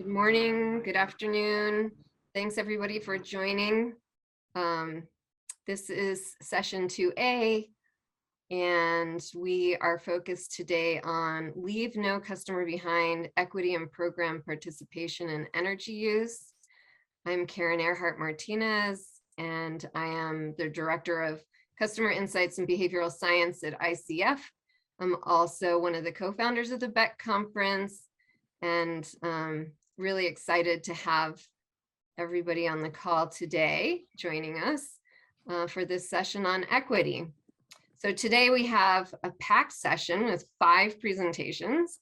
Good morning, good afternoon. Thanks everybody for joining. This is session 2A, and we are focused today on leave no customer behind, equity and program participation and energy use. I'm Karen Ehrhardt-Martinez, and I am the Director of Customer Insights and Behavioral Science at ICF. I'm also one of the co-founders of the BECC conference, and really excited to have everybody on the call today joining us for this session on equity. So today we have a packed session with 5 presentations.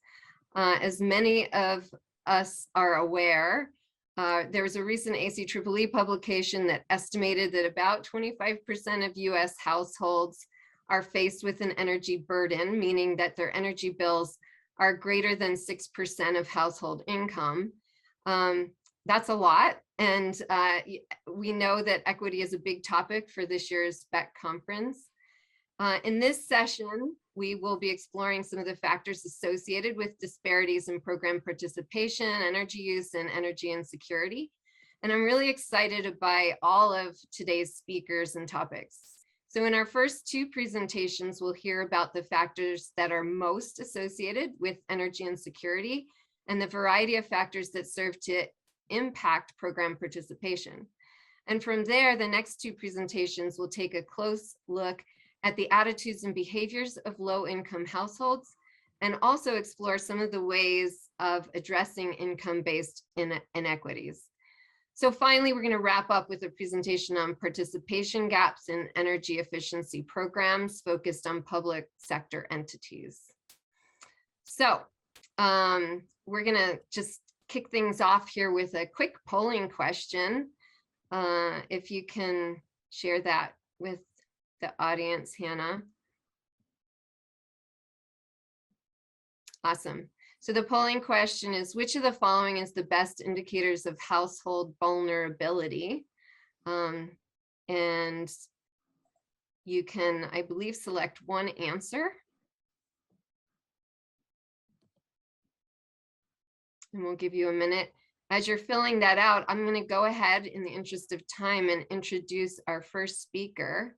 As many of us are aware, there was a recent ACEEE publication that estimated that about 25% of US households are faced with an energy burden, meaning that their energy bills are greater than 6% of household income. That's a lot. And we know that equity is a big topic for this year's BECC conference. In this session, we will be exploring some of the factors associated with disparities in program participation, energy use, and energy insecurity. And I'm really excited by all of today's speakers and topics. So in our first 2 presentations, we'll hear about the factors that are most associated with energy insecurity and the variety of factors that serve to impact program participation. And from there, the next 2 presentations will take a close look at the attitudes and behaviors of low-income households, and also explore some of the ways of addressing income-based inequities. So finally, we're going to wrap up with a presentation on participation gaps in energy efficiency programs focused on public sector entities. So we're going to just kick things off here with a quick polling question. If you can share that with the audience, Hannah. Awesome. So the polling question is, which of the following is the best indicators of household vulnerability? And you can, I believe, select one answer. And we'll give you a minute. As you're filling that out, I'm going to go ahead in the interest of time and introduce our first speaker.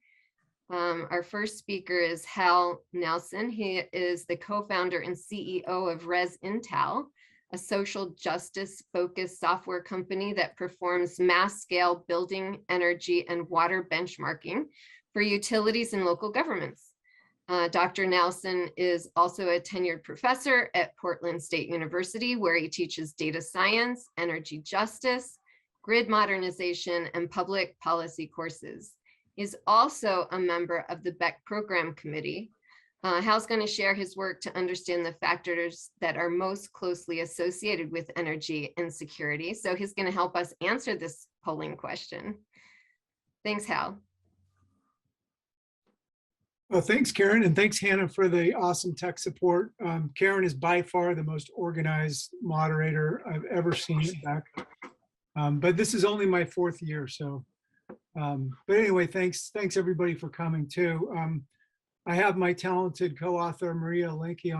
Our first speaker is Hal Nelson. He is the co-founder and CEO of ResIntel, a social justice focused software company that performs mass scale building, energy, and water benchmarking for utilities and local governments. Dr. Nelson is also a tenured professor at Portland State University, where he teaches data science, energy justice, grid modernization, and public policy courses. He's also a member of the BECC program committee. Hal's going to share his work to understand the factors that are most closely associated with energy insecurity. So he's going to help us answer this polling question. Thanks, Hal. Well, thanks, Karen, and thanks, Hannah, for the awesome tech support. Karen is by far the most organized moderator I've ever seen at BECC. But this is only my 4th year, so. But anyway, thanks everybody for coming too. I have my talented co-author Maria Ilinykh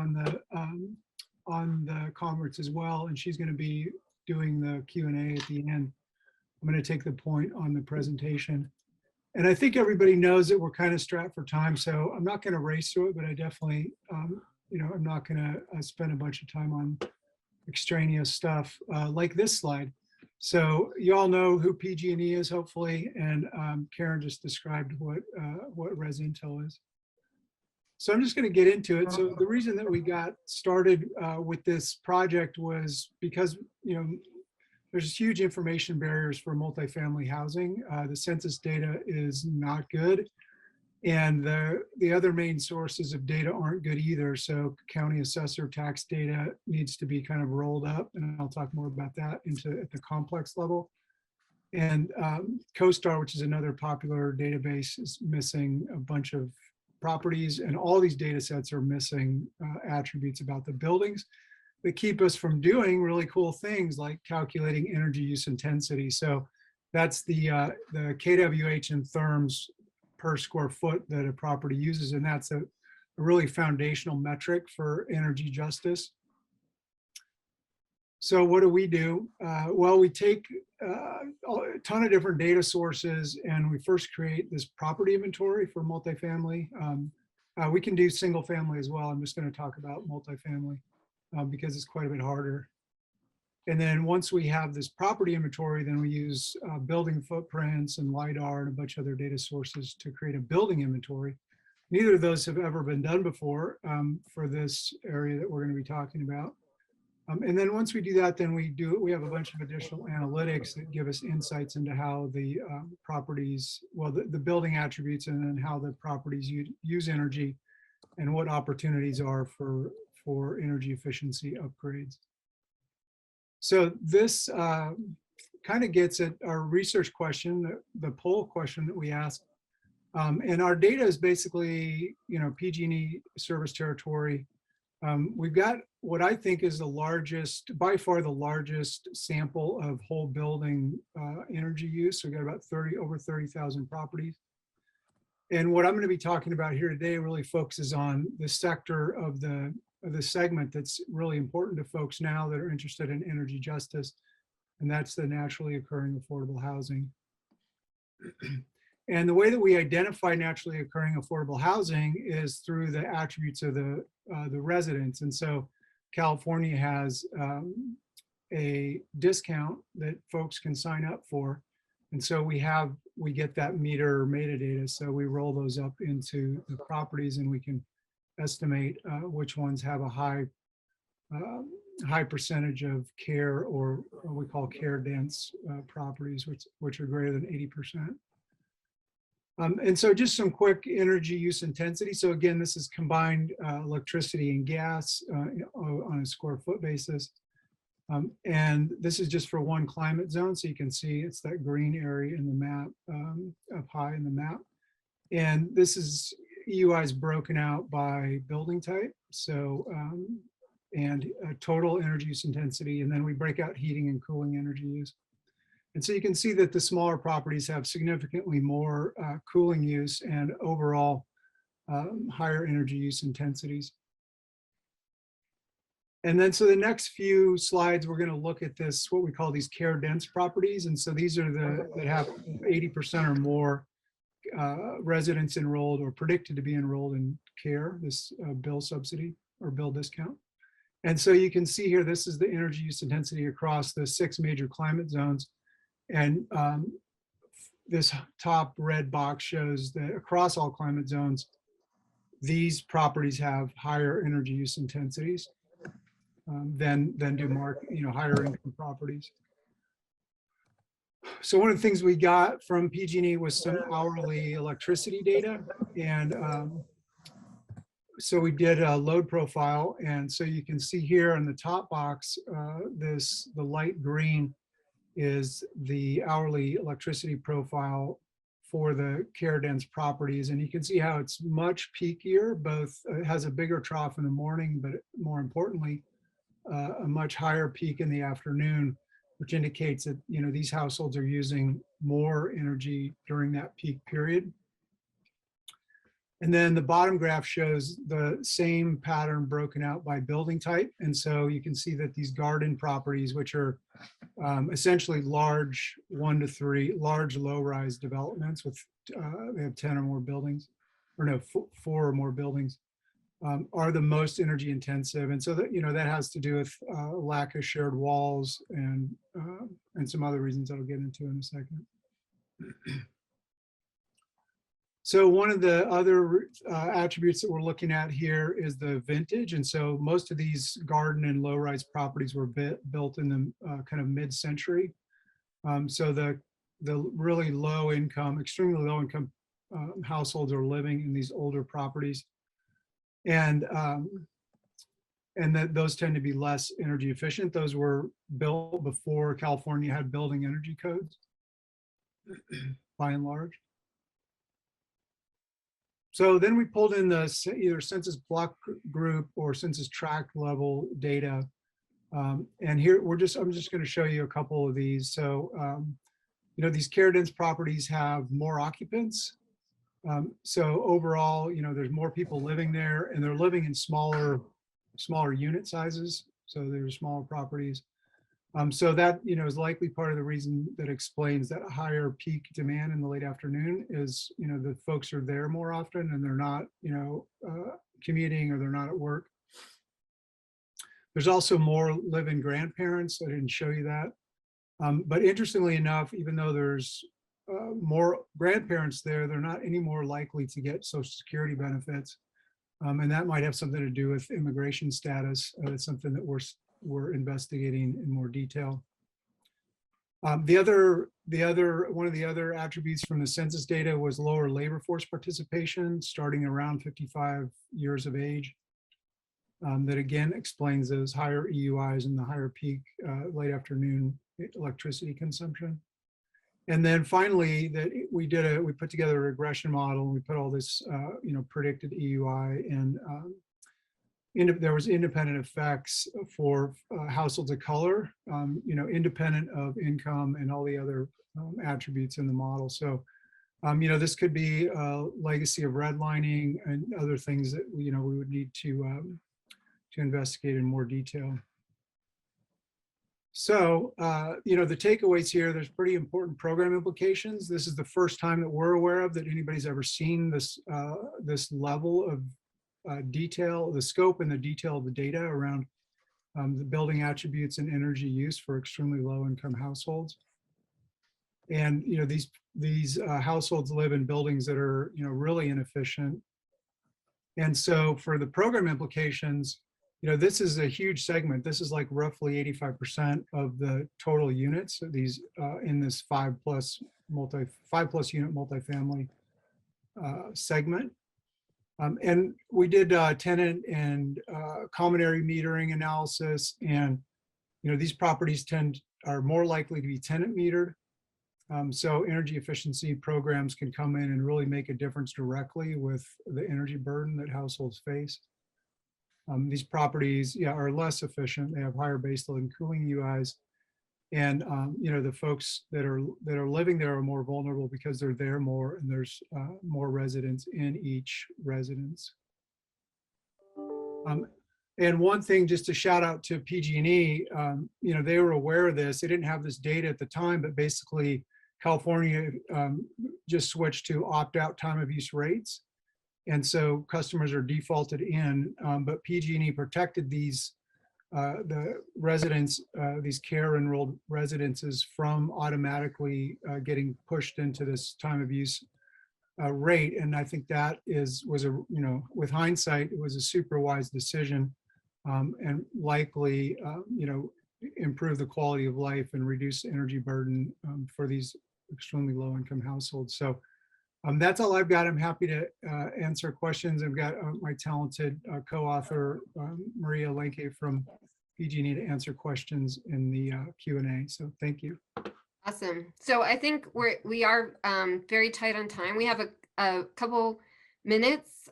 on the conference as well, and she's going to be doing the Q&A at the end. I'm going to take the point on the presentation. And I think everybody knows that we're kind of strapped for time, so I'm not going to race through it, but I definitely, I'm not going to spend a bunch of time on extraneous stuff like this slide. So you all know who PG&E is, hopefully, and Karen just described what ResIntel is. So I'm just going to get into it. So the reason that we got started with this project was because, there's huge information barriers for multifamily housing. The census data is not good, and the other main sources of data aren't good either. So county assessor tax data needs to be kind of rolled up, and I'll talk more about that at the complex level. And CoStar, which is another popular database, is missing a bunch of properties, and all these data sets are missing attributes about the buildings that keep us from doing really cool things like calculating energy use intensity. So that's the kWh in therms per square foot that a property uses, and that's a really foundational metric for energy justice. So what do? Well, we take a ton of different data sources and we first create this property inventory for multifamily. We can do single family as well. I'm just going to talk about multifamily because it's quite a bit harder. And then once we have this property inventory, then we use building footprints and LiDAR and a bunch of other data sources to create a building inventory. Neither of those have ever been done before for this area that we're going to be talking about. And then once we do that, then we have a bunch of additional analytics that give us insights into how the properties, well, the building attributes, and then how the properties use energy and what opportunities are for energy efficiency upgrades. So this kind of gets at our research question, the poll question that we asked. And our data is basically, PG&E service territory. We've got what I think is the largest, by far the largest sample of whole building energy use. So we've got about over 30,000 properties. And what I'm going to be talking about here today really focuses on the sector of the segment that's really important to folks now that are interested in energy justice, and that's the naturally occurring affordable housing. And the way that we identify naturally occurring affordable housing is through the attributes of the residents. And so California has a discount that folks can sign up for. And so we get that meter metadata. So we roll those up into the properties and we can estimate which ones have a high percentage of care, or what we call care dense properties, which are greater than 80%. And so just some quick energy use intensity. So again, this is combined electricity and gas on a square foot basis. And this is just for one climate zone. So you can see it's that green area in the map, up high in the map. And this is EUI is broken out by building type. So, and total energy use intensity. And then we break out heating and cooling energy use. And so you can see that the smaller properties have significantly more cooling use and overall higher energy use intensities. And then so the next few slides, we're going to look at this, what we call these care dense properties. And so these are that have 80% or more residents enrolled or predicted to be enrolled in care, this bill subsidy or bill discount. And so you can see here, this is the energy use intensity across the 6 major climate zones. And this top red box shows that across all climate zones, these properties have higher energy use intensities than do higher income properties. So one of the things we got from PG&E was some hourly electricity data, and so we did a load profile, and so you can see here on the top box, the light green is the hourly electricity profile for the care dense properties. And you can see how it's much peakier, it has a bigger trough in the morning, but more importantly, a much higher peak in the afternoon, which indicates that these households are using more energy during that peak period. And then the bottom graph shows the same pattern broken out by building type. And so you can see that these garden properties, which are essentially large 1 to 3, large low-rise developments with, they have 10 or more buildings, or no, 4 or more buildings, are the most energy intensive. And so that, that has to do with lack of shared walls and some other reasons I'll get into in a second. So one of the other attributes that we're looking at here is the vintage. And so most of these garden and low-rise properties were built in the kind of mid-century. So the really low income, extremely low income households are living in these older properties. And that those tend to be less energy efficient. Those were built before California had building energy codes, by and large. So then we pulled in the either census block group or census tract level data. And here I'm just going to show you a couple of these. So, these care dense properties have more occupants. So overall, there's more people living there, and they're living in smaller unit sizes. So they're smaller properties. So that, is likely part of the reason that explains that higher peak demand in the late afternoon is, the folks are there more often and they're not, commuting or they're not at work. There's also more live-in grandparents. I didn't show you that. But interestingly enough, even though there's more grandparents there, they're not any more likely to get Social Security benefits. And that might have something to do with immigration status. It's something that we're investigating in more detail. One of the other attributes from the census data was lower labor force participation, starting around 55 years of age. That again explains those higher EUIs and the higher peak late afternoon electricity consumption. And then finally, that we put together a regression model. And we put all this, predicted EUI, and there was independent effects for households of color, independent of income and all the other attributes in the model. So, this could be a legacy of redlining and other things that we would need to investigate in more detail. So, the takeaways here, there's pretty important program implications. This is the first time that we're aware of that anybody's ever seen this, this level of detail, the scope and the detail of the data around the building attributes and energy use for extremely low income households. And, these households live in buildings that are, really inefficient. And so for the program implications, this is a huge segment. This is like roughly 85% of the total units of these in this 5+ unit multifamily segment. And we did tenant and common area metering analysis, and these properties are more likely to be tenant metered. So energy efficiency programs can come in and really make a difference directly with the energy burden that households face. These properties, are less efficient. They have higher baseload and cooling UIs, and the folks that are living there are more vulnerable because they're there more, and there's more residents in each residence. And one thing, just to shout out to PG&E, they were aware of this. They didn't have this data at the time, but basically California just switched to opt-out time of use rates. And so customers are defaulted in, but PG&E protected these, the residents, these care enrolled residences from automatically getting pushed into this time of use rate. And I think that was a, with hindsight, it was a super wise decision, and likely, improve the quality of life and reduce energy burden for these extremely low income households. So that's all I've got. I'm happy to answer questions. I've got my talented co-author, Maria Ehrhardt from PG&E, to answer questions in the Q&A. So thank you. Awesome. So I think we are very tight on time. We have a couple minutes,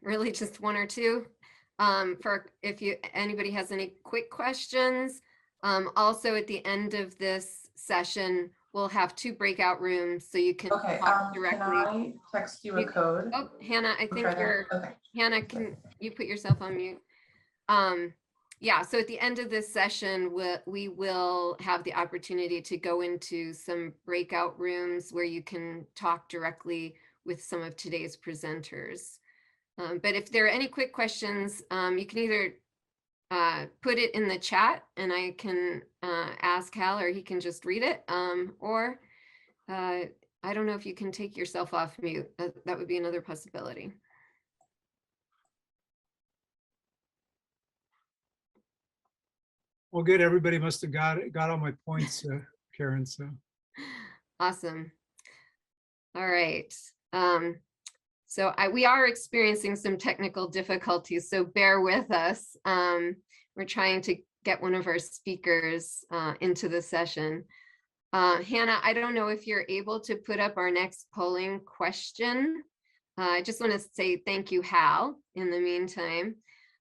really just one or two, for if anybody has any quick questions. Also at the end of this session, we'll have 2 breakout rooms so you can talk directly. Can I text you a code? Oh, Hannah, I think Hannah, can you put yourself on mute? Yeah, so at the end of this session, we will have the opportunity to go into some breakout rooms where you can talk directly with some of today's presenters. But if there are any quick questions, you can either put it in the chat and I can ask Hal, or he can just read it, or I don't know if you can take yourself off mute. That would be another possibility. Well, good. Everybody must have got all my points, Karen. So Awesome. All right. So we are experiencing some technical difficulties, so bear with us. We're trying to get one of our speakers into the session. Hannah, I don't know if you're able to put up our next polling question. I just want to say thank you, Hal, in the meantime.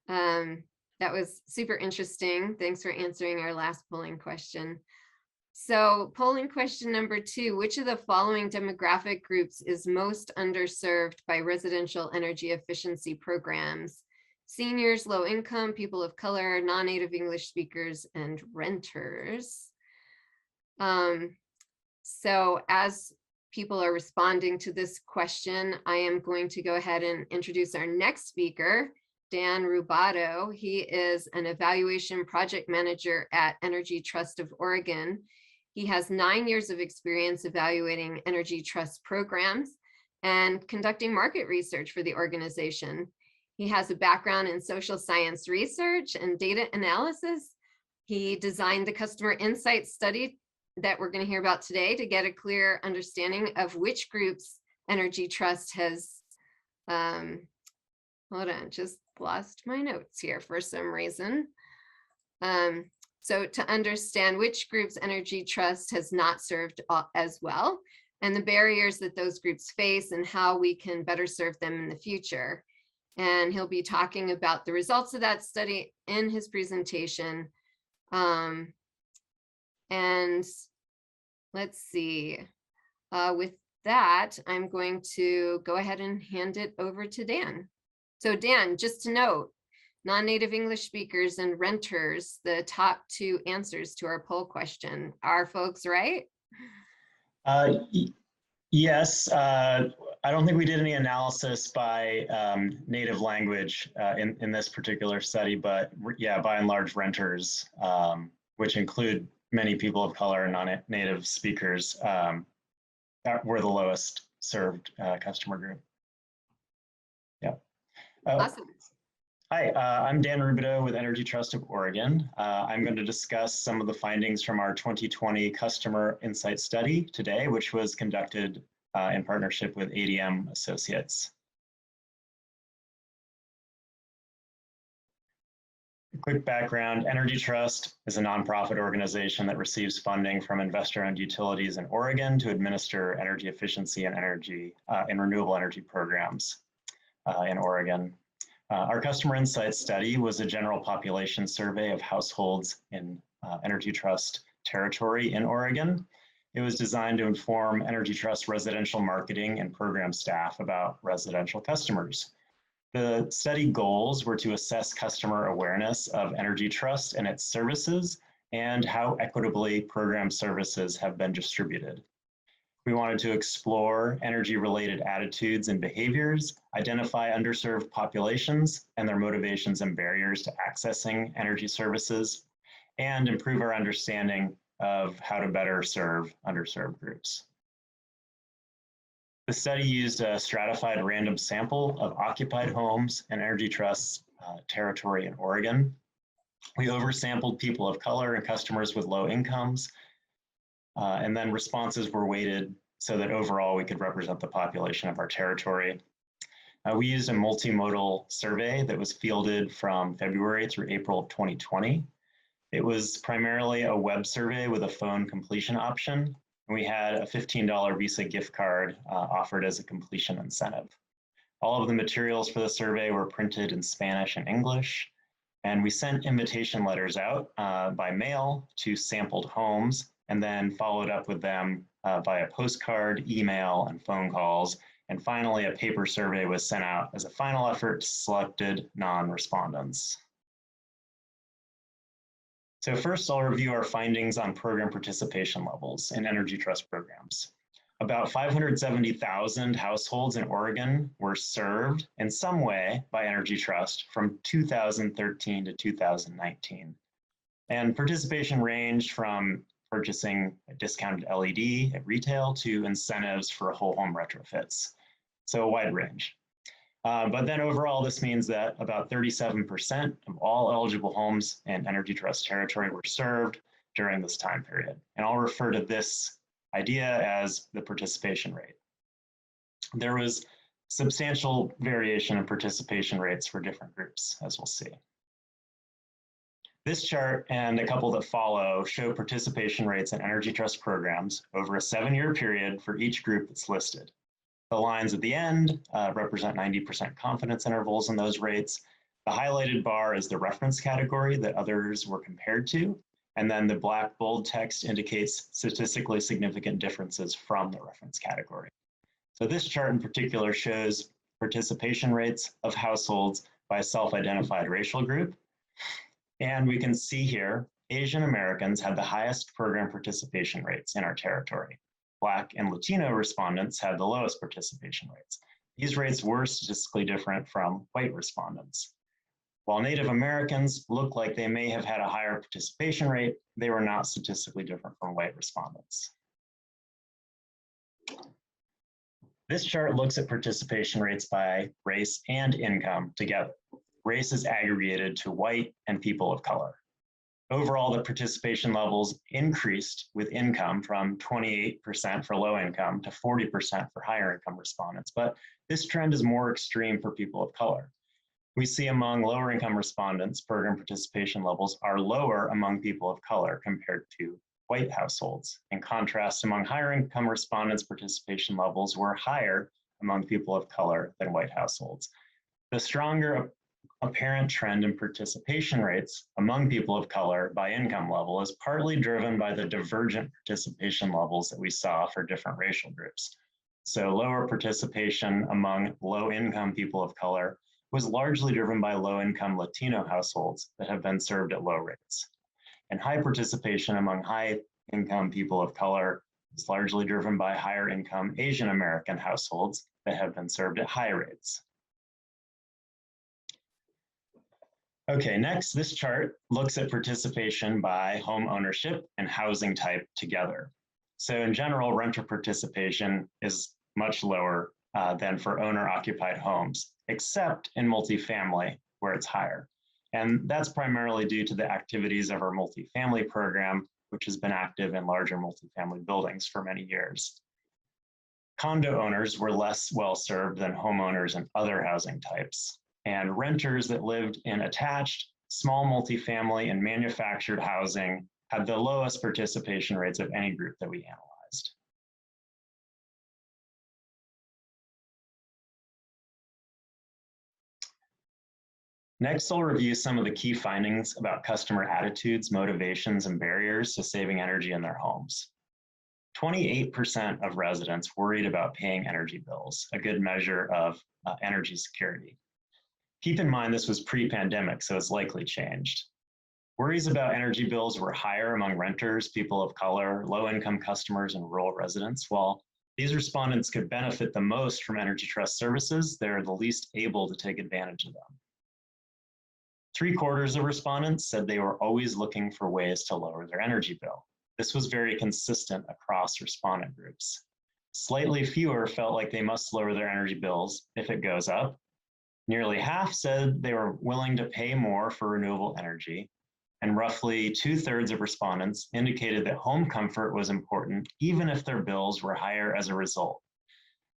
That was super interesting. Thanks for answering our last polling question. So polling question number 2, which of the following demographic groups is most underserved by residential energy efficiency programs? seniors, low income, people of color, non-native English speakers, and renters. So as people are responding to this question, I am going to go ahead and introduce our next speaker, Dan Rubado. He is an evaluation project manager at Energy Trust of Oregon. He has 9 years of experience evaluating Energy Trust programs and conducting market research for the organization. He has a background in social science research and data analysis. He designed the customer insight study that we're going to hear about today to get a clear understanding of which groups Energy Trust has, hold on, just lost my notes here for some reason. So to understand which groups Energy Trust has not served as well, and the barriers that those groups face and how we can better serve them in the future. And he'll be talking about the results of that study in his presentation. And let's see, with that, I'm going to go ahead and hand it over to Dan. So Dan, just to note, non-native English speakers and renters, the top 2 answers to our poll question. Are folks right? Yes, I don't think we did any analysis by native language in this particular study, but yeah, by and large renters, which include many people of color and non-native speakers, were the lowest served customer group. Yeah. Awesome. Hi, I'm Dan Rubado with Energy Trust of Oregon. I'm going to discuss some of the findings from our 2020 Customer Insight Study today, which was conducted in partnership with ADM Associates. A quick background, Energy Trust is a nonprofit organization that receives funding from investor-owned utilities in Oregon to administer energy efficiency and renewable energy programs in Oregon. Our Customer Insight Study was a general population survey of households in Energy Trust territory in Oregon. It was designed to inform Energy Trust residential marketing and program staff about residential customers. The study goals were to assess customer awareness of Energy Trust and its services and how equitably program services have been distributed. We wanted to explore energy-related attitudes and behaviors, identify underserved populations and their motivations and barriers to accessing energy services, and improve our understanding of how to better serve underserved groups. The study used a stratified random sample of occupied homes in Energy Trust's territory in Oregon. We oversampled people of color and customers with low incomes, and then responses were weighted so that overall we could represent the population of our territory. We used a multimodal survey that was fielded from February through April of 2020. It was primarily a web survey with a phone completion option, and we had a $15 Visa gift card offered as a completion incentive. All of the materials for the survey were printed in Spanish and English, and we sent invitation letters out by mail to sampled homes and then followed up with them via postcard, email, and phone calls. And finally, a paper survey was sent out as a final effort to selected non-respondents. So first, I'll review our findings on program participation levels in Energy Trust programs. About 570,000 households in Oregon were served in some way by Energy Trust from 2013 to 2019. And participation ranged from purchasing a discounted LED at retail to incentives for whole home retrofits. So a wide range. But then overall, this means that about 37% of all eligible homes in Energy Trust territory were served during this time period. And I'll refer to this idea as the participation rate. There was substantial variation in participation rates for different groups, as we'll see. This chart and a couple that follow show participation rates in Energy Trust programs over a 7-year period for each group that's listed. The lines at the end represent 90% confidence intervals in those rates. The highlighted bar is the reference category that others were compared to. And then the black bold text indicates statistically significant differences from the reference category. So this chart in particular shows participation rates of households by self-identified racial group. And we can see here, Asian Americans had the highest program participation rates in our territory. Black and Latino respondents had the lowest participation rates. These rates were statistically different from white respondents. While Native Americans look like they may have had a higher participation rate, they were not statistically different from white respondents. This chart looks at participation rates by race and income together. Race is aggregated to white and people of color. Overall, the participation levels increased with income from 28% for low income to 40% for higher income respondents, but this trend is more extreme for people of color. We see among lower income respondents, program participation levels are lower among people of color compared to white households. In contrast, among higher income respondents, participation levels were higher among people of color than white households. The stronger apparent trend in participation rates among people of color by income level is partly driven by the divergent participation levels that we saw for different racial groups. So lower participation among low-income people of color was largely driven by low-income Latino households that have been served at low rates. And high participation among high-income people of color is largely driven by higher-income Asian American households that have been served at high rates. Okay, next, this chart looks at participation by home ownership and housing type together. So in general, renter participation is much lower than for owner-occupied homes, except in multifamily, where it's higher. And that's primarily due to the activities of our multifamily program, which has been active in larger multifamily buildings for many years. Condo owners were less well-served than homeowners in other housing types. And renters that lived in attached, small multifamily and manufactured housing had the lowest participation rates of any group that we analyzed. Next, I'll review some of the key findings about customer attitudes, motivations, and barriers to saving energy in their homes. 28% of residents worried about paying energy bills, a good measure of energy security. Keep in mind this was pre-pandemic, so it's likely changed. Worries about energy bills were higher among renters, people of color, low-income customers, and rural residents. While these respondents could benefit the most from Energy Trust services, they're the least able to take advantage of them. 3/4 of respondents said they were always looking for ways to lower their energy bill. This was very consistent across respondent groups. Slightly fewer felt like they must lower their energy bills if it goes up. Nearly half said they were willing to pay more for renewable energy, and roughly 2/3 of respondents indicated that home comfort was important even if their bills were higher as a result.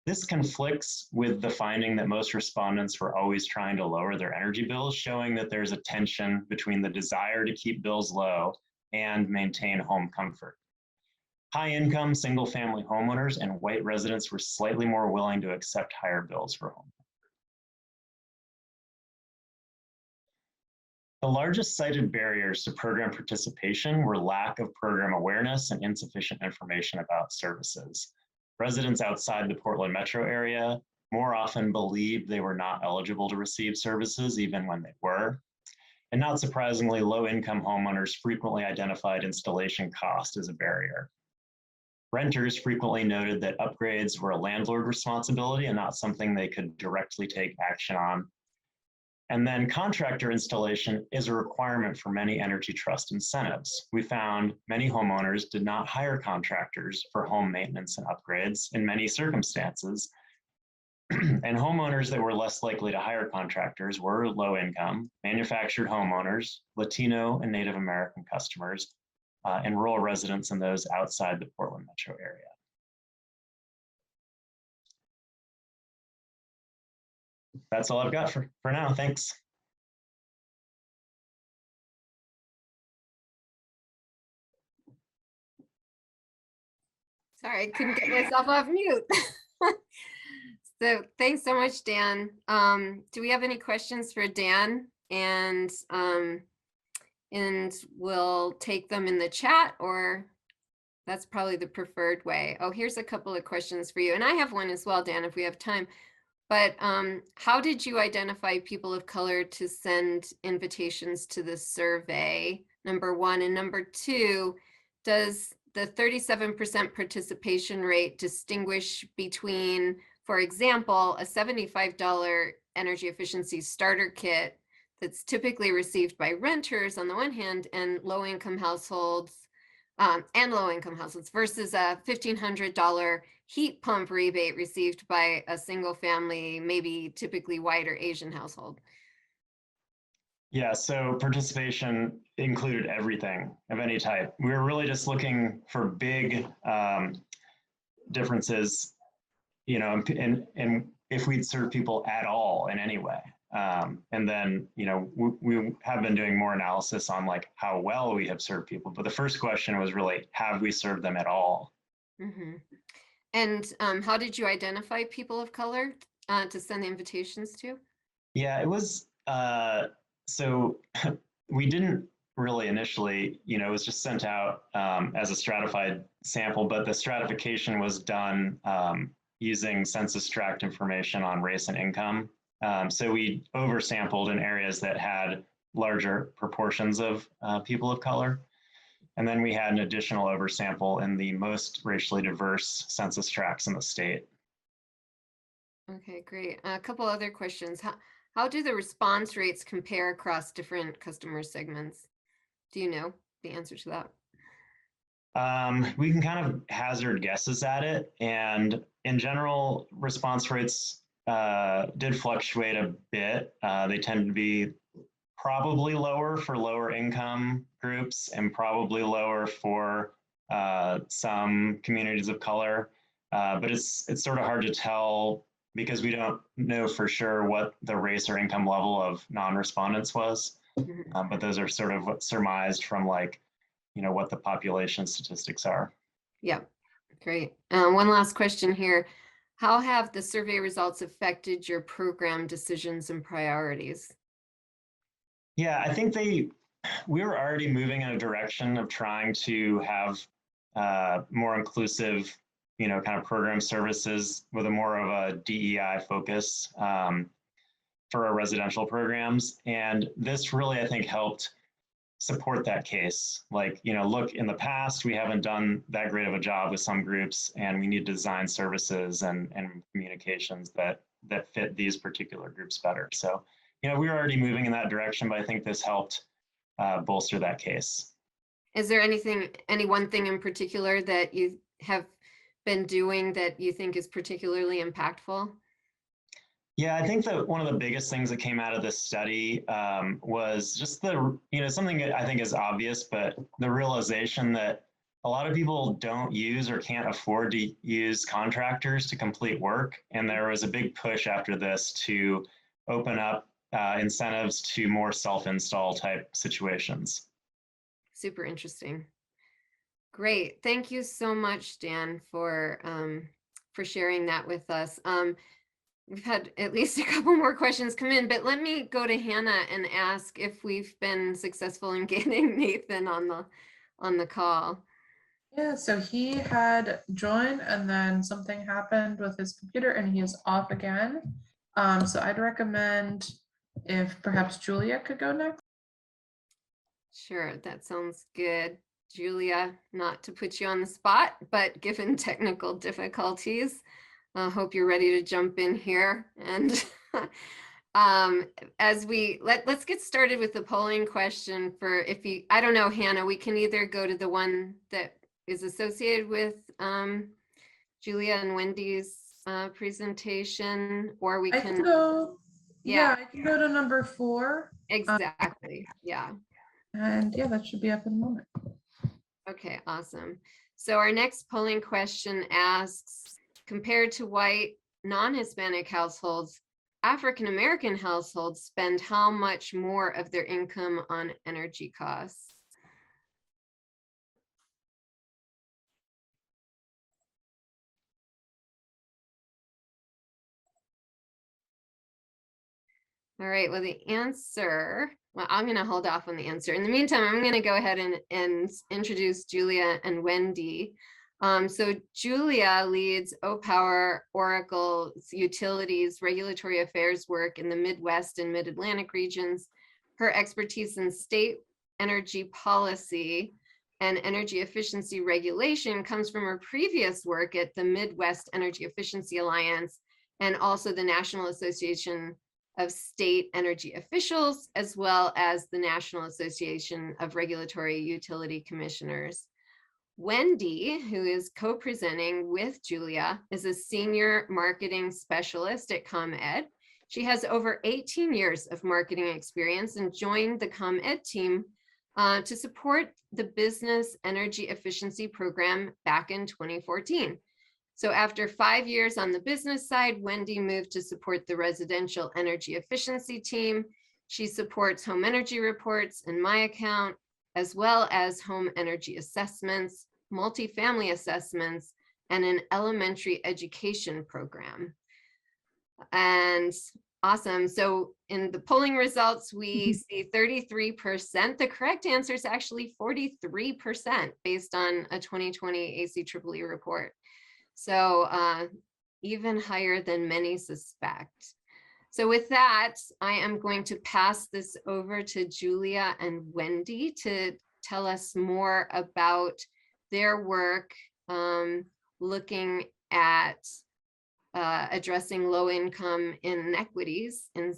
This conflicts with the finding that most respondents were always trying to lower their energy bills, showing that there's a tension between the desire to keep bills low and maintain home comfort. High-income single-family homeowners and white residents were slightly more willing to accept higher bills for home. The largest cited barriers to program participation were lack of program awareness and insufficient information about services. Residents outside the Portland metro area more often believed they were not eligible to receive services even when they were. And not surprisingly, low-income homeowners frequently identified installation cost as a barrier. Renters frequently noted that upgrades were a landlord responsibility and not something they could directly take action on. And then contractor installation is a requirement for many Energy Trust incentives. We found many homeowners did not hire contractors for home maintenance and upgrades in many circumstances. And homeowners that were less likely to hire contractors were low income, manufactured homeowners, Latino and Native American customers, and rural residents and those outside the Portland metro area. That's all I've got for now. Thanks. Sorry, I couldn't get myself off mute. So thanks so much, Dan. Do we have any questions for Dan? And we'll take them in the chat, or that's probably the preferred way. Oh, here's a couple of questions for you. And I have one as well, Dan, if we have time. But how did you identify people of color to send invitations to the survey? Number one. And number two, does the 37% participation rate distinguish between, for example, a $75 energy efficiency starter kit that's typically received by renters on the one hand and low-income households versus a $1,500 heat pump rebate received by a single family, maybe typically white or Asian household? Yeah, so participation included everything of any type. We were really just looking for big differences, you know, and if we'd serve people at all in any way. And then, you know, we have been doing more analysis on like how well we have served people. But the first question was really, have we served them at all? Mm-hmm. And how did you identify people of color to send the invitations to? Yeah, it was, so we didn't really initially, you know, it was just sent out as a stratified sample, but the stratification was done using census tract information on race and income. So we oversampled in areas that had larger proportions of people of color. And then we had an additional oversample in the most racially diverse census tracts in the state. Okay, great. A couple other questions. How do the response rates compare across different customer segments? Do you know the answer to that? We can kind of hazard guesses at it. And in general, response rates did fluctuate a bit. They tend to be probably lower for lower income groups and probably lower for some communities of color. But it's sort of hard to tell because we don't know for sure what the race or income level of non-respondents was. Mm-hmm. But those are sort of surmised from like, you know, what the population statistics are. Yeah, great. One last question here. How have the survey results affected your program decisions and priorities? Yeah, I think we were already moving in a direction of trying to have more inclusive, you know, kind of program services with a more of a DEI focus for our residential programs. And this really, I think, helped support that case. Like, you know, look, in the past, we haven't done that great of a job with some groups, and we need to design services and communications that fit these particular groups better. So, you know, we were already moving in that direction, but I think this helped bolster that case. Is there any one thing in particular that you have been doing that you think is particularly impactful? Yeah, I think that one of the biggest things that came out of this study was just something that I think is obvious, but the realization that a lot of people don't use or can't afford to use contractors to complete work. And there was a big push after this to open up incentives to more self-install type situations. Super interesting. Great. Thank you so much, Dan, for sharing that with us. We've had at least a couple more questions come in, but let me go to Hannah and ask if we've been successful in getting Nathan on the call. Yeah, so he had joined and then something happened with his computer and he is off again. So I'd recommend if perhaps Julia could go next. Sure, that sounds good. Julia, not to put you on the spot, but given technical difficulties, I hope you're ready to jump in here. And as let's get started with the polling question for I don't know, Hannah, we can either go to the one that is associated with Julia and Wendy's presentation, or we I can go. Yeah, I can go to number 4. Exactly. Yeah. And yeah, that should be up in a moment. Okay, awesome. So our next polling question asks, compared to white non-Hispanic households, African-American households spend how much more of their income on energy costs? All right, well, the answer, well, I'm going to hold off on the answer. In the meantime, I'm going to go ahead and introduce Julia and Wendy. So Julia leads OPower Oracle's utilities regulatory affairs work in the Midwest and Mid-Atlantic regions. Her expertise in state energy policy and energy efficiency regulation comes from her previous work at the Midwest Energy Efficiency Alliance and also the National Association of State Energy Officials, as well as the National Association of Regulatory Utility Commissioners. Wendy, who is co-presenting with Julia, is a senior marketing specialist at ComEd. She has over 18 years of marketing experience and joined the ComEd team to support the business energy efficiency program back in 2014. So after 5 years on the business side, Wendy moved to support the residential energy efficiency team. She supports home energy reports in my account, as well as home energy assessments, multifamily assessments, and an elementary education program. And awesome. So in the polling results, we see 33%. The correct answer is actually 43% based on a 2020 ACEEE report. So even higher than many suspect. So with that, I am going to pass this over to Julia and Wendy to tell us more about their work looking at addressing low income inequities in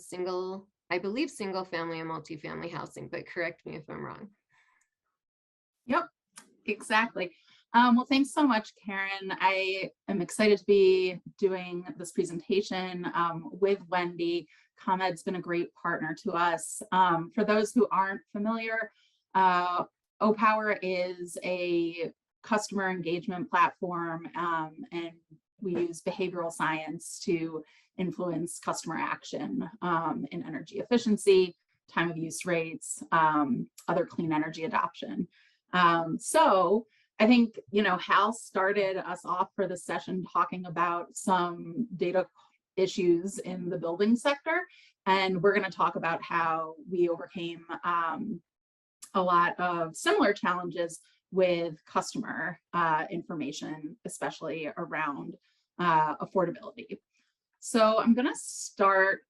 I believe single family and multifamily housing, but correct me if I'm wrong. Yep, exactly. Well, thanks so much, Karen. I am excited to be doing this presentation with Wendy. ComEd's been a great partner to us. For those who aren't familiar, OPower is a customer engagement platform, and we use behavioral science to influence customer action in energy efficiency, time of use rates, other clean energy adoption. So I think, Hal started us off for this session talking about some data issues in the building sector, and we're going to talk about how we overcame a lot of similar challenges with customer information, especially around affordability. So I'm going to start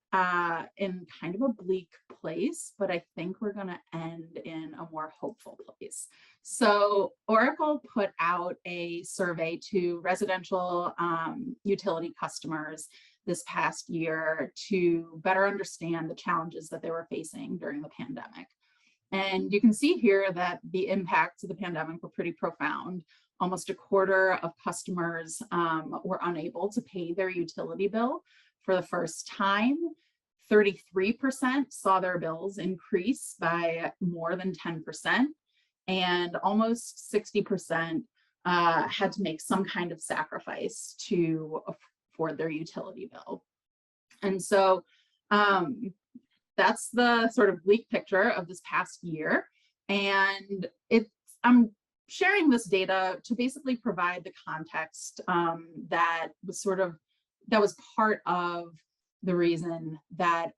in kind of a bleak place, but I think we're going to end in a more hopeful place. So Oracle put out a survey to residential utility customers this past year to better understand the challenges that they were facing during the pandemic. And you can see here that the impacts of the pandemic were pretty profound. Almost a quarter of customers were unable to pay their utility bill for the first time. 33% saw their bills increase by more than 10%, and almost 60% had to make some kind of sacrifice to afford their utility bill. And so that's the sort of bleak picture of this past year. And I'm sharing this data to basically provide the context that was part of the reason that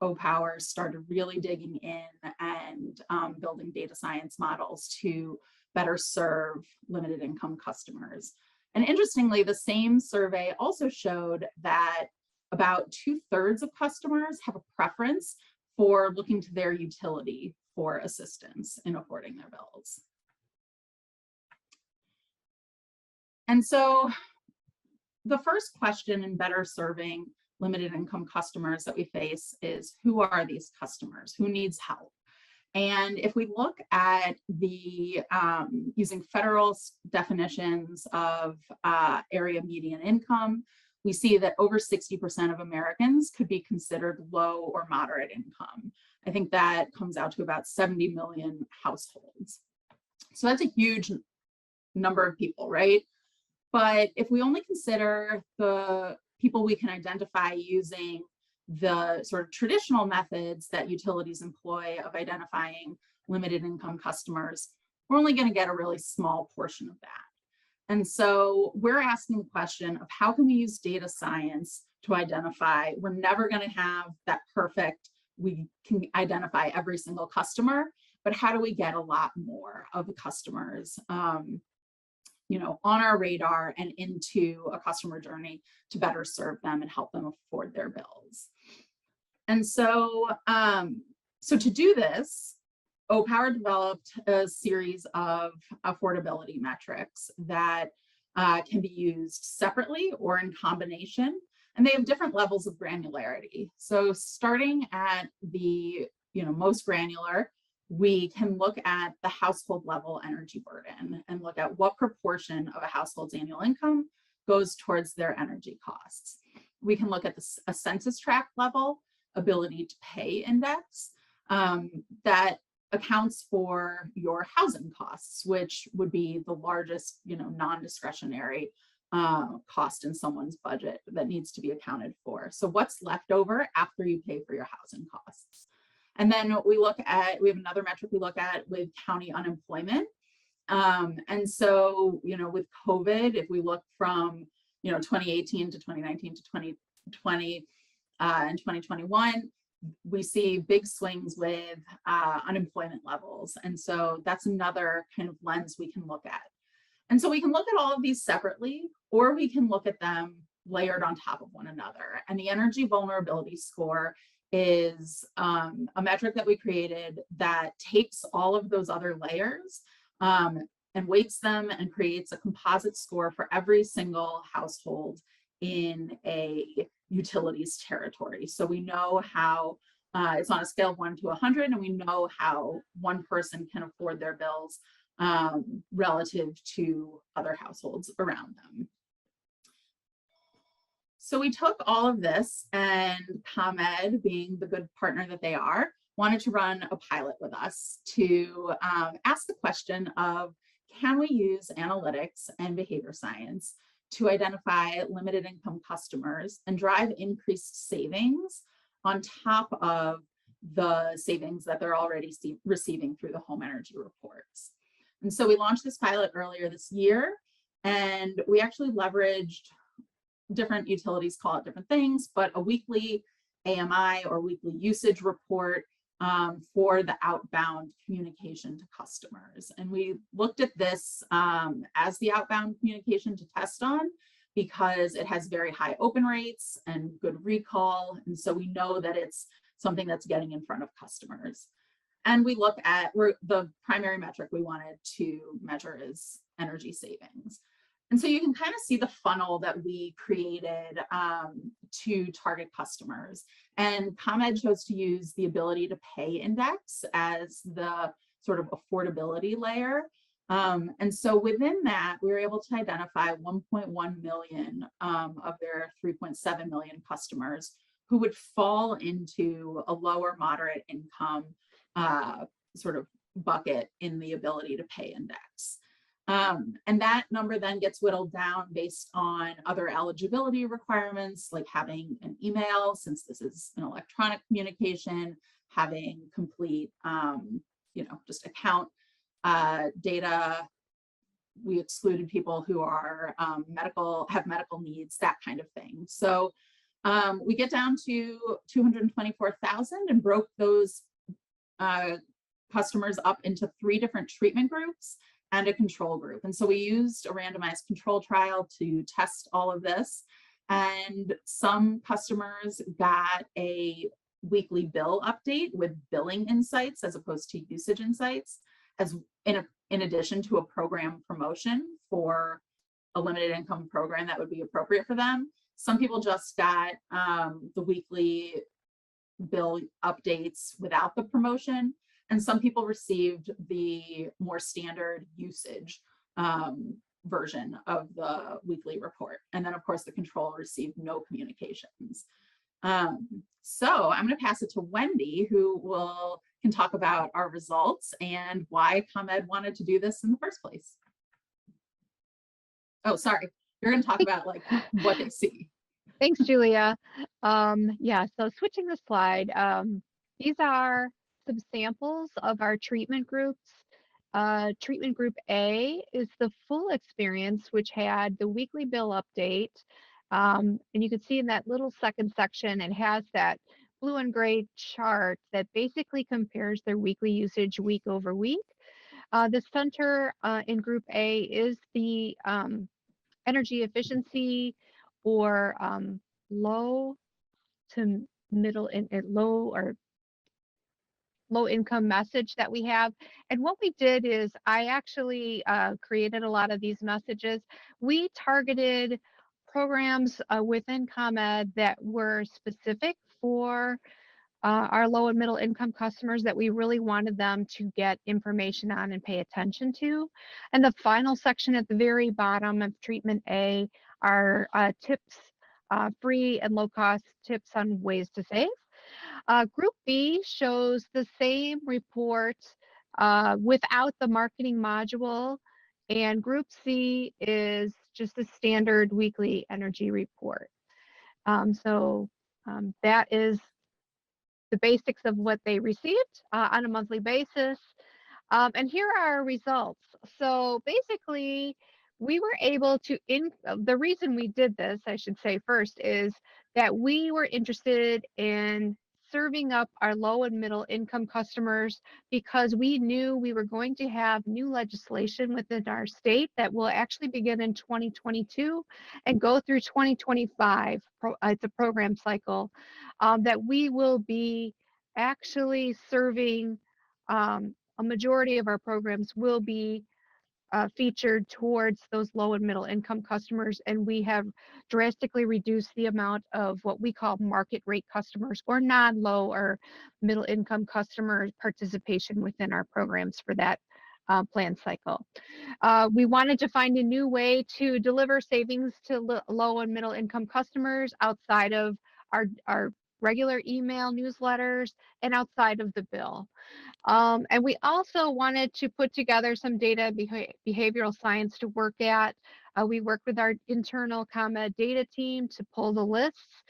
OPower started really digging in and building data science models to better serve limited income customers. And interestingly, the same survey also showed that about 2/3 of customers have a preference for looking to their utility for assistance in affording their bills. And so the first question in better serving limited income customers that we face is, who are these customers? Who needs help? And if we look at the using federal definitions of area median income, we see that over 60% of Americans could be considered low or moderate income. I think that comes out to about 70 million households. So that's a huge number of people, right? But if we only consider the people we can identify using the sort of traditional methods that utilities employ of identifying limited income customers, we're only going to get a really small portion of that. And so we're asking the question of, how can we use data science to identify? We're never going to have that perfect, we can identify every single customer, but how do we get a lot more of the customers on our radar and into a customer journey to better serve them and help them afford their bills. And so, so to do this, OPower developed a series of affordability metrics that can be used separately or in combination, and they have different levels of granularity. So starting at the most granular, we can look at the household level energy burden and look at what proportion of a household's annual income goes towards their energy costs. We can look at a census tract level ability to pay index that accounts for your housing costs, which would be the largest, non-discretionary cost in someone's budget that needs to be accounted for. So what's left over after you pay for your housing costs? And then we have another metric we look at with county unemployment. And so, with COVID, if we look from, 2018 to 2019 to 2020 and 2021, we see big swings with unemployment levels. And so that's another kind of lens we can look at. And so we can look at all of these separately, or we can look at them layered on top of one another. And the energy vulnerability score is a metric that we created that takes all of those other layers and weights them and creates a composite score for every single household in a utilities territory. So we know how it's on a scale of 1 to 100, and we know how one person can afford their bills relative to other households around them. So we took all of this, and ComEd, being the good partner that they are, wanted to run a pilot with us to ask the question of, can we use analytics and behavior science to identify limited income customers and drive increased savings on top of the savings that they're already receiving through the home energy reports? And so we launched this pilot earlier this year, and we actually leveraged different utilities call it different things, but a weekly AMI or weekly usage report for the outbound communication to customers. And we looked at this as the outbound communication to test on because it has very high open rates and good recall. And so we know that it's something that's getting in front of customers. And we look at the primary metric we wanted to measure is energy savings. And so you can kind of see the funnel that we created to target customers. And ComEd chose to use the ability to pay index as the sort of affordability layer. And so within that, we were able to identify 1.1 million of their 3.7 million customers who would fall into a lower moderate income sort of bucket in the ability to pay index. And that number then gets whittled down based on other eligibility requirements, like having an email, since this is an electronic communication, having complete, just account data. We excluded people who are have medical needs, that kind of thing. So we get down to 224,000 and broke those customers up into 3 different treatment groups and a control group. And so we used a randomized control trial to test all of this. And some customers got a weekly bill update with billing insights as opposed to usage insights, as in addition to a program promotion for a limited income program that would be appropriate for them. Some people just got the weekly bill updates without the promotion. And some people received the more standard usage version of the weekly report. And then of course the control received no communications. So I'm going to pass it to Wendy, who can talk about our results and why ComEd wanted to do this in the first place. Oh, sorry. You're going to talk about like what they see. Thanks, Julia. Yeah, so switching the slide, these are some samples of our treatment groups. Treatment group A is the full experience, which had the weekly bill update. And you can see in that little second section, it has that blue and gray chart that basically compares their weekly usage week over week. The center in Group A is the energy efficiency or low to middle and low or low income message that we have. And what we did is I actually created a lot of these messages. We targeted programs within ComEd that were specific for our low and middle income customers that we really wanted them to get information on and pay attention to. And the final section at the very bottom of treatment A are tips, free and low cost tips on ways to save. Group B shows the same report without the marketing module, and Group C is just a standard weekly energy report. That is the basics of what they received on a monthly basis. And here are our results. So basically, we were able to, the reason we did this, I should say first, is that we were interested in serving up our low and middle income customers because we knew we were going to have new legislation within our state that will actually begin in 2022 and go through 2025. It's a program cycle that we will be actually serving. A majority of our programs will be featured towards those low and middle income customers, and we have drastically reduced the amount of what we call market rate customers or non-low or middle income customer participation within our programs for that plan cycle. We wanted to find a new way to deliver savings to low and middle income customers outside of our regular email newsletters and outside of the bill. And we also wanted to put together some data behavioral science to work at. We worked with our internal ComEd data team to pull the lists.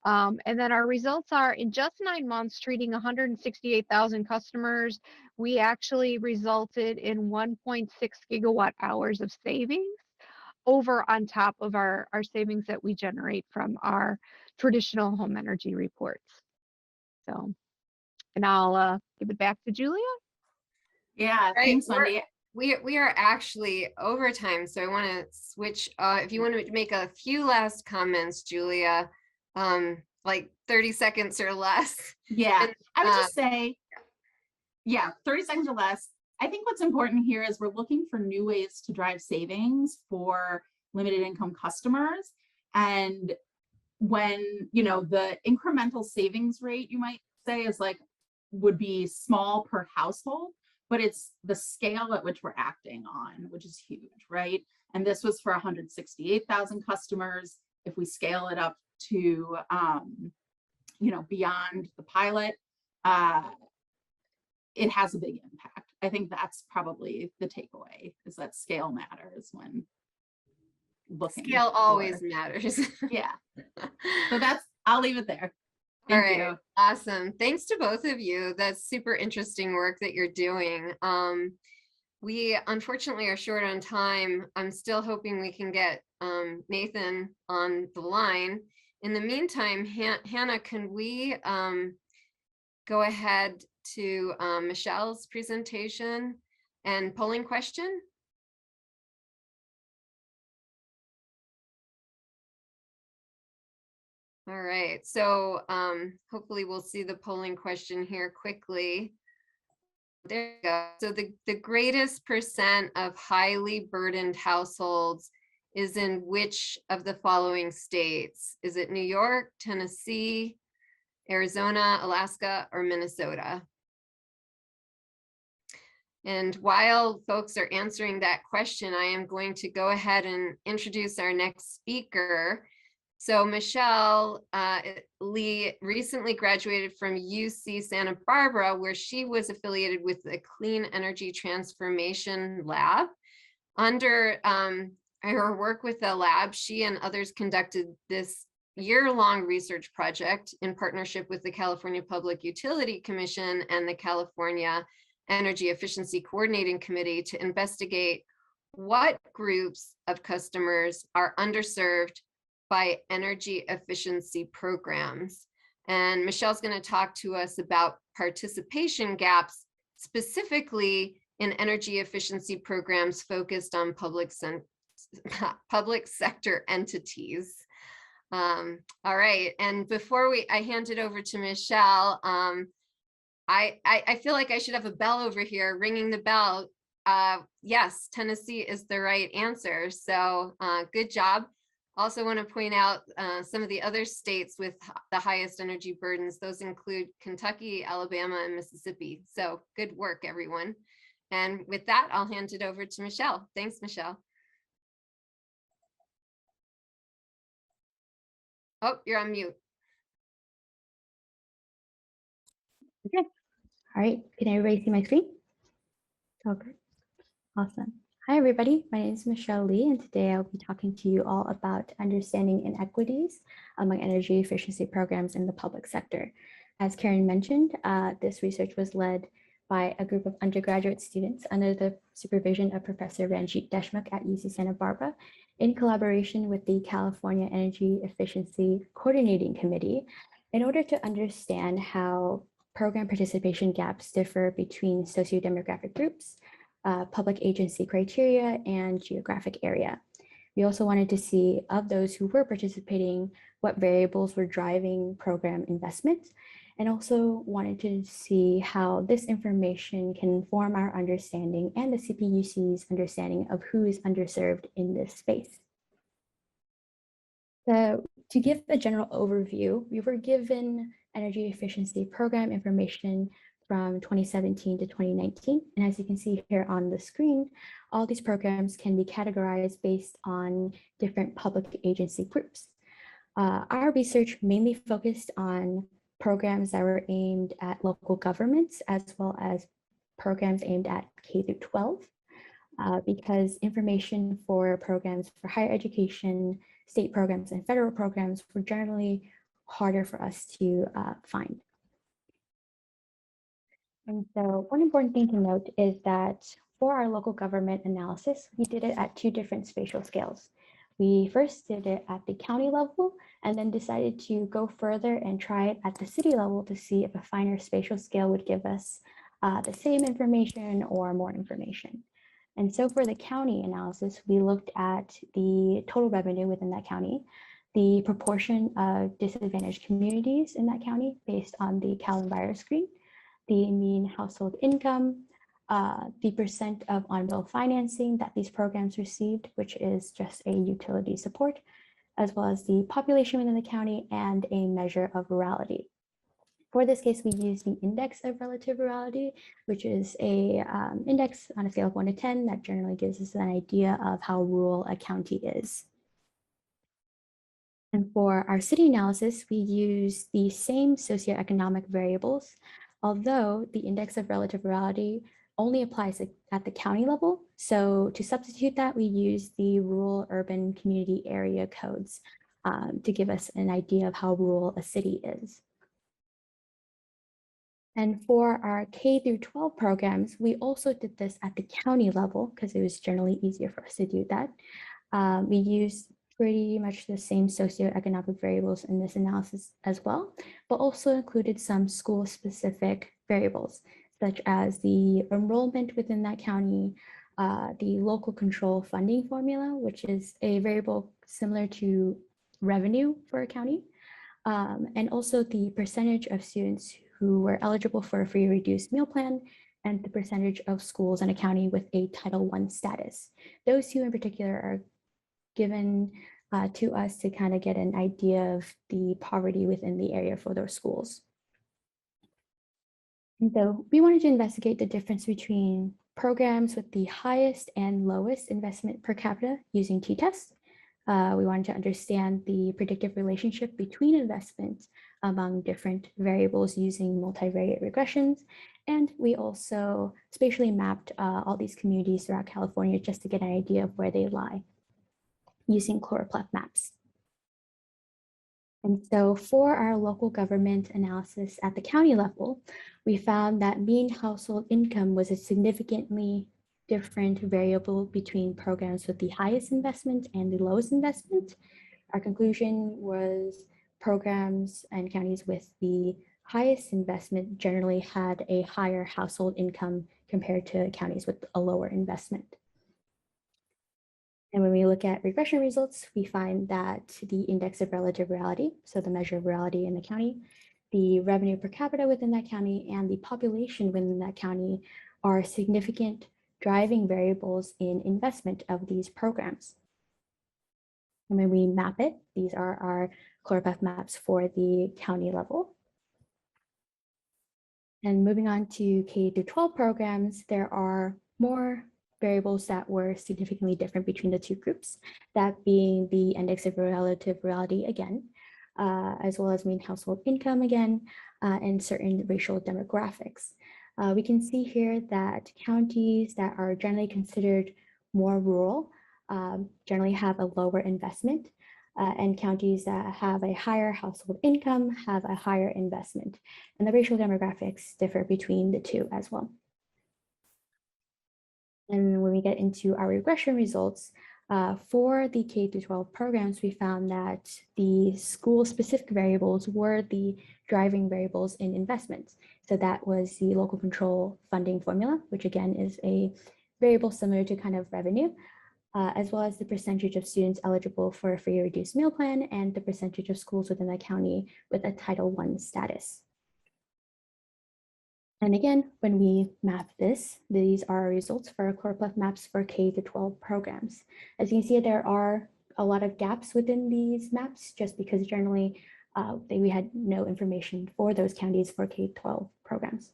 And then our results are in just 9 months, treating 168,000 customers, we actually resulted in 1.6 gigawatt hours of savings over on top of our savings that we generate from our traditional home energy reports. So. And I'll give it back to Julia. Yeah, Right, thanks, Wendy. We are actually over time, so I want to switch. If you want to make a few last comments, Julia, like 30 seconds or less. Yeah, And, I would just say, yeah, 30 seconds or less. I think what's important here is we're looking for new ways to drive savings for limited income customers. And when, you know, the incremental savings rate, you might say, is like, would be small per household, but it's the scale at which we're acting on, which is huge, right? And this was for 168,000 customers. If we scale it up to, you know, beyond the pilot, it has a big impact. I think that's probably the takeaway, is that scale matters when looking. Scale always matters. Yeah. So I'll leave it there. All right, awesome. Thanks to both of you. That's super interesting work that you're doing. We unfortunately are short on time. I'm still hoping we can get Nathan on the line. In the meantime, Hannah, can we go ahead to Michelle's presentation and polling question? All right, so hopefully we'll see the polling question here quickly. There you go. So the greatest percent of highly burdened households is in which of the following states? Is it New York, Tennessee, Arizona, Alaska, or Minnesota? And while folks are answering that question, I am going to go ahead and introduce our next speaker. So Michelle Lee recently graduated from UC Santa Barbara, where she was affiliated with the Clean Energy Transformation Lab. Under her work with the lab, she and others conducted this year-long research project in partnership with the California Public Utility Commission and the California Energy Efficiency Coordinating Committee to investigate what groups of customers are underserved by energy efficiency programs. And Michelle's going to talk to us about participation gaps, specifically and energy efficiency programs focused on public sector entities. All right, and before I hand it over to Michelle, I feel like I should have a bell over here ringing the bell. Yes, Tennessee is the right answer. So good job. Also want to point out some of the other states with the highest energy burdens. Those include Kentucky, Alabama, and Mississippi. So good work, everyone. And with that, I'll hand it over to Michelle. Thanks, Michelle. Oh, you're on mute. Okay. All right. Can everybody see my screen? Okay. Awesome. Hi, everybody. My name is Michelle Lee, and today I'll be talking to you all about understanding inequities among energy efficiency programs in the public sector. As Karen mentioned, this research was led by a group of undergraduate students under the supervision of Professor Ranjit Deshmukh at UC Santa Barbara, in collaboration with the California Energy Efficiency Coordinating Committee, in order to understand how program participation gaps differ between sociodemographic groups, public agency criteria, and geographic area. We also wanted to see, of those who were participating, what variables were driving program investment, and also wanted to see how this information can inform our understanding and the CPUC's understanding of who is underserved in this space. So to give a general overview, we were given energy efficiency program information from 2017 to 2019. And as you can see here on the screen, all these programs can be categorized based on different public agency groups. Our research mainly focused on programs that were aimed at local governments, as well as programs aimed at K through 12, because information for programs for higher education, state programs, and federal programs were generally harder for us to find. And so one important thing to note is that for our local government analysis, we did it at two different spatial scales. We first did it at the county level and then decided to go further and try it at the city level to see if a finer spatial scale would give us the same information or more information. And so for the county analysis, we looked at the total revenue within that county, the proportion of disadvantaged communities in that county based on the Cal Enviro screen, the mean household income, the percent of on-bill financing that these programs received, which is just a utility support, as well as the population within the county and a measure of rurality. For this case, we use the index of relative rurality, which is a index on a scale of 1 to 10 that generally gives us an idea of how rural a county is. And for our city analysis, we use the same socioeconomic variables, although the index of relative rurality only applies at the county level. So to substitute that, we use the rural urban community area codes to give us an idea of how rural a city is. And for our K through 12 programs, we also did this at the county level because it was generally easier for us to do that. We used pretty much the same socioeconomic variables in this analysis as well, but also included some school-specific variables, such as the enrollment within that county, the local control funding formula, which is a variable similar to revenue for a county, and also the percentage of students who were eligible for a free reduced meal plan, and the percentage of schools in a county with a Title I status. Those two in particular are given to us to kind of get an idea of the poverty within the area for those schools. And so we wanted to investigate the difference between programs with the highest and lowest investment per capita using t-tests. We wanted to understand the predictive relationship between investments among different variables using multivariate regressions. And we also spatially mapped all these communities throughout California just to get an idea of where they lie using choropleth maps. And so for our local government analysis at the county level, we found that mean household income was a significantly different variable between programs with the highest investment and the lowest investment. Our conclusion was programs and counties with the highest investment generally had a higher household income compared to counties with a lower investment. And when we look at regression results, we find that the index of relative reality, so the measure of reality in the county, the revenue per capita within that county, and the population within that county are significant driving variables in investment of these programs. And when we map it, these are our ChlorPath maps for the county level. And moving on to K through 12 programs, there are more variables that were significantly different between the two groups, that being the index of relative reality again, as well as mean household income again, and certain racial demographics. We can see here that counties that are generally considered more rural generally have a lower investment, and counties that have a higher household income have a higher investment. And the racial demographics differ between the two as well. And when we get into our regression results, for the K through 12 programs, we found that the school-specific variables were the driving variables in investments. So that was the local control funding formula, which again is a variable similar to kind of revenue, as well as the percentage of students eligible for a free or reduced meal plan and the percentage of schools within the county with a Title I status. And again, when we map this, these are our results for our ChlorPath maps for K through 12 programs. As you can see, there are a lot of gaps within these maps just because generally we had no information for those counties for K-12 programs.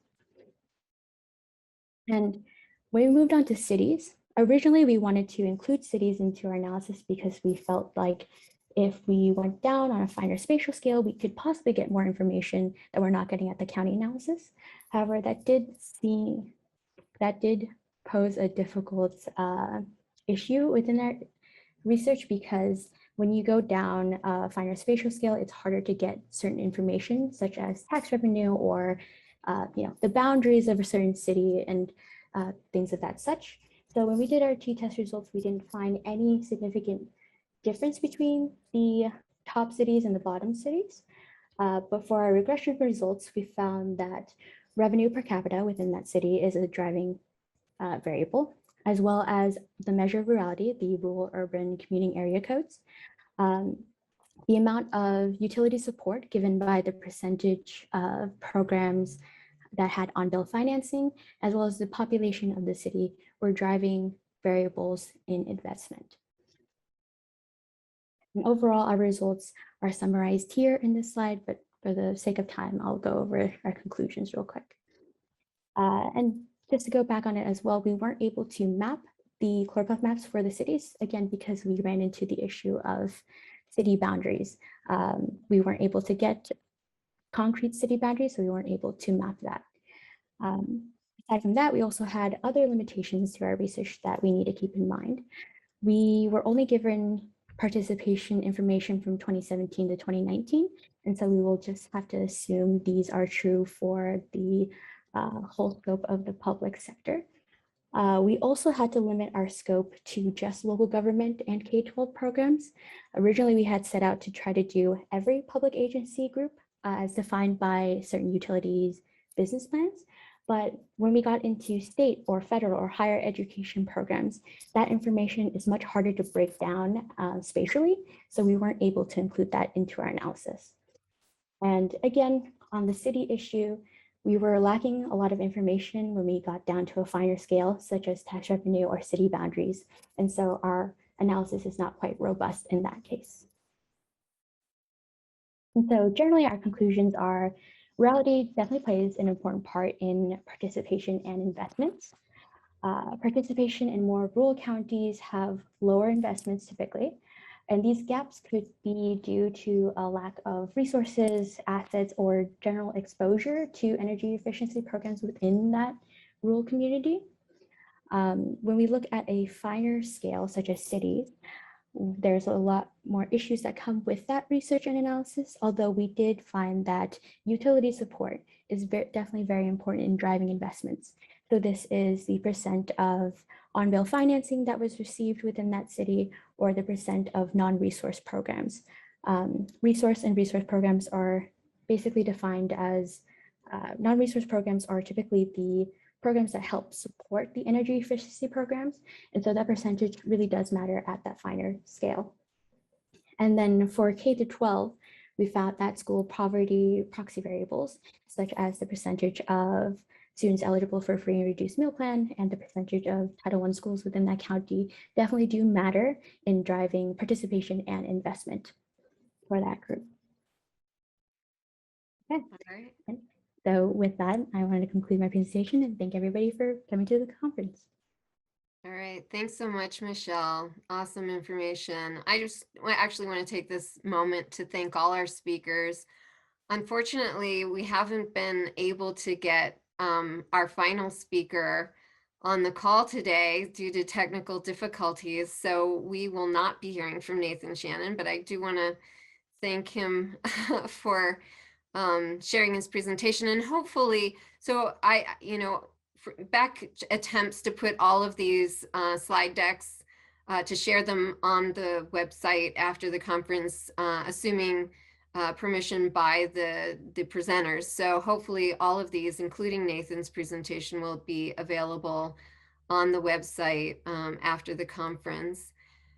And when we moved on to cities, originally we wanted to include cities into our analysis because we felt like if we went down on a finer spatial scale, we could possibly get more information that we're not getting at the county analysis. However, that did pose a difficult issue within our research because when you go down a finer spatial scale, it's harder to get certain information such as tax revenue or the boundaries of a certain city and things of that such. So when we did our t-test results, we didn't find any significant difference between the top cities and the bottom cities. But for our regression results, we found that revenue per capita within that city is a driving variable, as well as the measure of rurality, the rural urban commuting area codes, the amount of utility support given by the percentage of programs that had on-bill financing, as well as the population of the city were driving variables in investment. And overall, our results are summarized here in this slide, but for the sake of time, I'll go over our conclusions real quick. And just to go back on it as well, we weren't able to map the ChlorPath maps for the cities, again, because we ran into the issue of city boundaries. We weren't able to get concrete city boundaries, so we weren't able to map that. Aside from that, we also had other limitations to our research that we need to keep in mind. We were only given participation information from 2017 to 2019, and so we will just have to assume these are true for the whole scope of the public sector. We also had to limit our scope to just local government and K-12 programs. Originally, we had set out to try to do every public agency group as defined by certain utilities business plans. But when we got into state or federal or higher education programs, that information is much harder to break down spatially. So we weren't able to include that into our analysis. And again, on the city issue, we were lacking a lot of information when we got down to a finer scale, such as tax revenue or city boundaries. And so our analysis is not quite robust in that case. And so generally our conclusions are rurality definitely plays an important part in participation and investments. Participation in more rural counties have lower investments typically, and these gaps could be due to a lack of resources, assets, or general exposure to energy efficiency programs within that rural community. When we look at a finer scale, such as cities, there's a lot more issues that come with that research and analysis, although we did find that utility support is definitely very important in driving investments. So this is the percent of on-bill financing that was received within that city, or the percent of non-resource programs. Resource and resource programs are basically defined as, non-resource programs are typically the programs that help support the energy efficiency programs. And so that percentage really does matter at that finer scale. And then for K to 12, we found that school poverty proxy variables, such as the percentage of students eligible for free and reduced meal plan and the percentage of Title I schools within that county, definitely do matter in driving participation and investment for that group. Okay. All right. So with that, I wanted to conclude my presentation and thank everybody for coming to the conference. All right, thanks so much, Michelle. Awesome information. Actually want to take this moment to thank all our speakers. Unfortunately, we haven't been able to get our final speaker on the call today due to technical difficulties. So we will not be hearing from Nathan Shannon, but I do want to thank him for sharing his presentation, and hopefully, so back attempts to put all of these slide decks to share them on the website after the conference, assuming permission by the presenters. So hopefully all of these, including Nathan's presentation, will be available on the website after the conference.